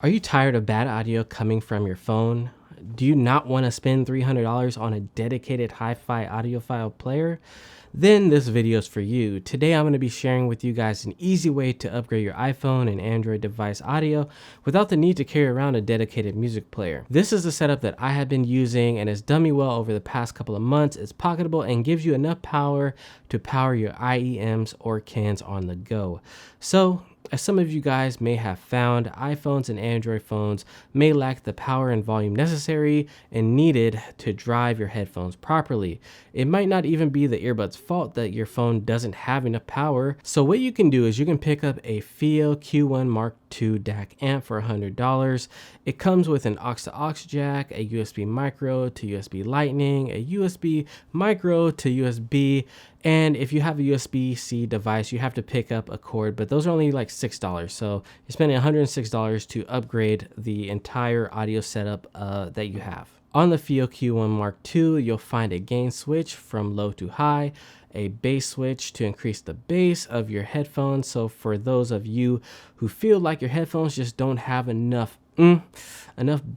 Are you tired of bad audio coming from your phone? Do you not want to spend $300 on a dedicated hi-fi audiophile player? Then this video is for you. Today I'm going to be sharing with you guys an easy way to upgrade your iPhone and Android device audio without the need to carry around a dedicated music player. This is the setup that I have been using and has done me well over the past couple of months. It's pocketable and gives you enough power to power your IEMs or cans on the go. So, as some of you guys may have found, iPhones and Android phones may lack the power and volume necessary and needed to drive your headphones properly. It might not even be the earbuds' fault that your phone doesn't have enough power. So what you can do is you can pick up a Fiio Q1 Mark II DAC amp for $100. It comes with an aux-to-aux jack, a USB micro to USB Lightning, a USB micro to USB, and if you have a USB-C device, you have to pick up a cord, but those are only like $6. So you're spending $106 to upgrade the entire audio setup that you have. On the Fiio Q1 Mark II, you'll find a gain switch from low to high, a bass switch to increase the bass of your headphones. So for those of you who feel like your headphones just don't have enough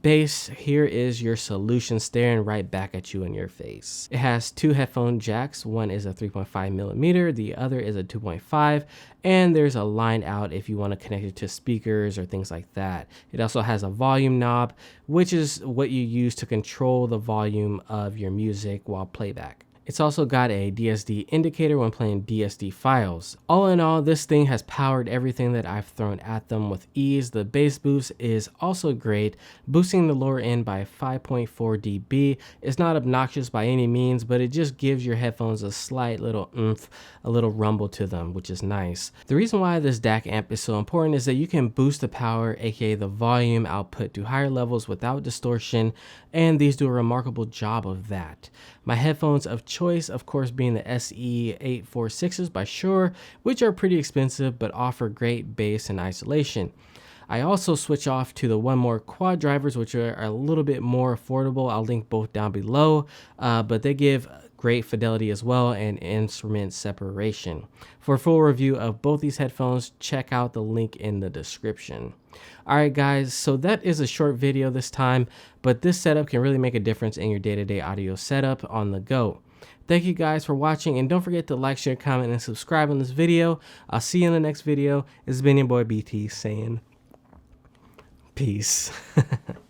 bass, here is your solution staring right back at you in your face. It has two headphone jacks. One is a 3.5mm, the other is a 2.5, and there's a line out if you want to connect it to speakers or things like that. It also has a volume knob, which is what you use to control the volume of your music while playback. It's also got a DSD indicator when playing DSD files. All in all, this thing has powered everything that I've thrown at them with ease. The bass boost is also great, boosting the lower end by 5.4 dB. It's not obnoxious by any means, but it just gives your headphones a slight little oomph, a little rumble to them, which is nice. The reason why this DAC amp is so important is that you can boost the power, aka the volume output, to higher levels without distortion, and these do a remarkable job of that. My headphones of choice, of course, being the SE846s by Shure, which are pretty expensive but offer great bass and isolation. I also switch off to the One More quad drivers, which are a little bit more affordable. I'll link both down below, but they give great fidelity as well and instrument separation. For a full review of both these headphones, check out the link in the description. Alright guys, so that is a short video this time, but this setup can really make a difference in your day-to-day audio setup on the go. Thank you guys for watching, and don't forget to like, share, comment, and subscribe on this video. I'll see you in the next video. It's been your boy BT saying peace.